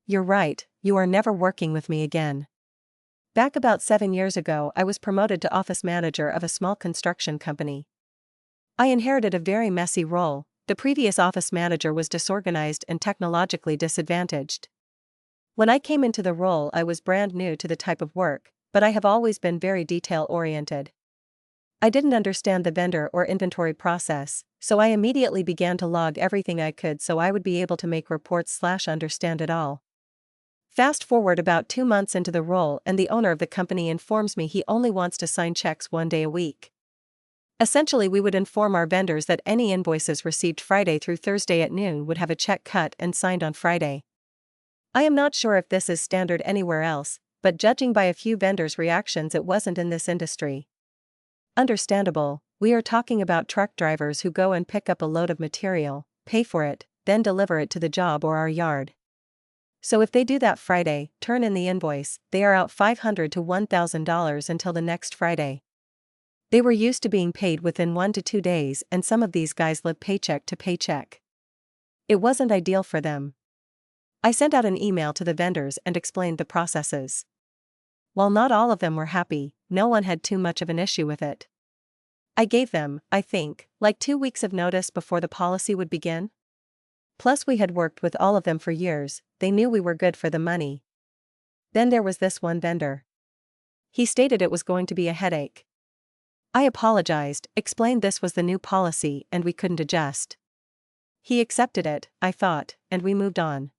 you're right, you are never working with me again. Back about 7 years ago, I was promoted to office manager of a small construction company. I inherited a very messy role. The previous office manager was disorganized and technologically disadvantaged. When I came into the role, I was brand new to the type of work, but I have always been very detail-oriented. I didn't understand the vendor or inventory process, so I immediately began to log everything I could so I would be able to make reports/understand it all. Fast forward about 2 months into the role and the owner of the company informs me he only wants to sign checks 1 day a week. Essentially, we would inform our vendors that any invoices received Friday through Thursday at noon would have a check cut and signed on Friday. I am not sure if this is standard anywhere else, but judging by a few vendors' reactions, it wasn't in this industry. Understandable, we are talking about truck drivers who go and pick up a load of material, pay for it, then deliver it to the job or our yard. So if they do that Friday, turn in the invoice, they are out $500 to $1,000 until the next Friday. They were used to being paid within 1 to 2 days, and some of these guys live paycheck to paycheck. It wasn't ideal for them. I sent out an email to the vendors and explained the processes. While not all of them were happy, no one had too much of an issue with it. I gave them, I think, like 2 weeks of notice before the policy would begin. Plus we had worked with all of them for years, they knew we were good for the money. Then there was this one vendor. He stated it was going to be a headache. I apologized, explained this was the new policy and we couldn't adjust. He accepted it, I thought, and we moved on.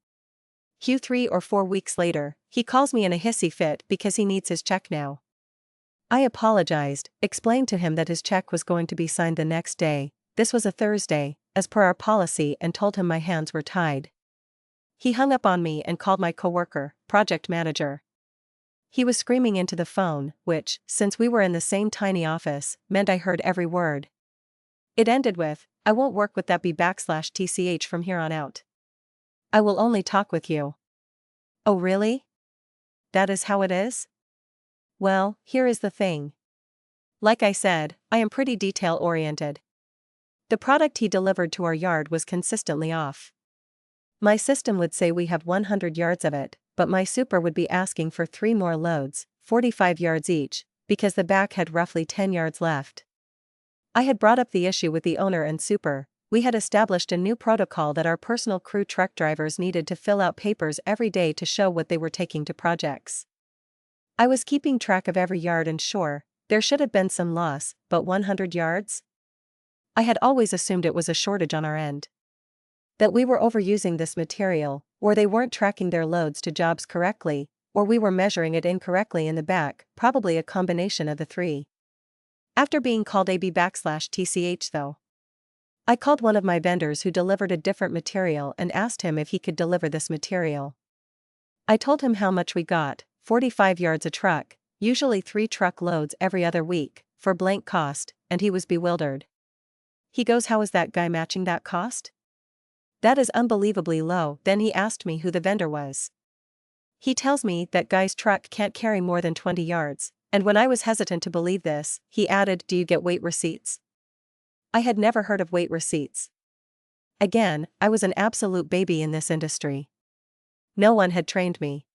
3 or 4 weeks later, he calls me in a hissy fit because he needs his check now. I apologized, explained to him that his check was going to be signed the next day, this was a Thursday, as per our policy, and told him my hands were tied. He hung up on me and called my coworker, project manager. He was screaming into the phone, which, since we were in the same tiny office, meant I heard every word. It ended with, "I won't work with that B/TCH from here on out. I will only talk with you." Oh really? That is how it is? Well, here is the thing. Like I said, I am pretty detail-oriented. The product he delivered to our yard was consistently off. My system would say we have 100 yards of it, but my super would be asking for 3 more loads, 45 yards each, because the back had roughly 10 yards left. I had brought up the issue with the owner and super. We had established a new protocol that our personal crew truck drivers needed to fill out papers every day to show what they were taking to projects. I was keeping track of every yard and sure, there should have been some loss, but 100 yards? I had always assumed it was a shortage on our end. That we were overusing this material, or they weren't tracking their loads to jobs correctly, or we were measuring it incorrectly in the back, probably a combination of the 3. After being called AB/TCH though, I called one of my vendors who delivered a different material and asked him if he could deliver this material. I told him how much we got, 45 yards a truck, usually 3 truck loads every other week, for blank cost, and he was bewildered. He goes, "How is that guy matching that cost? That is unbelievably low." Then he asked me who the vendor was. He tells me that guy's truck can't carry more than 20 yards, and when I was hesitant to believe this, he added, "Do you get weight receipts?" I had never heard of weight receipts. Again, I was an absolute baby in this industry. No one had trained me.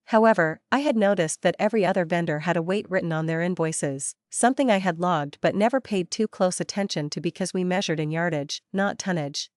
However, I had noticed that every other vendor had a weight written on their invoices, something I had logged but never paid too close attention to because we measured in yardage, not tonnage.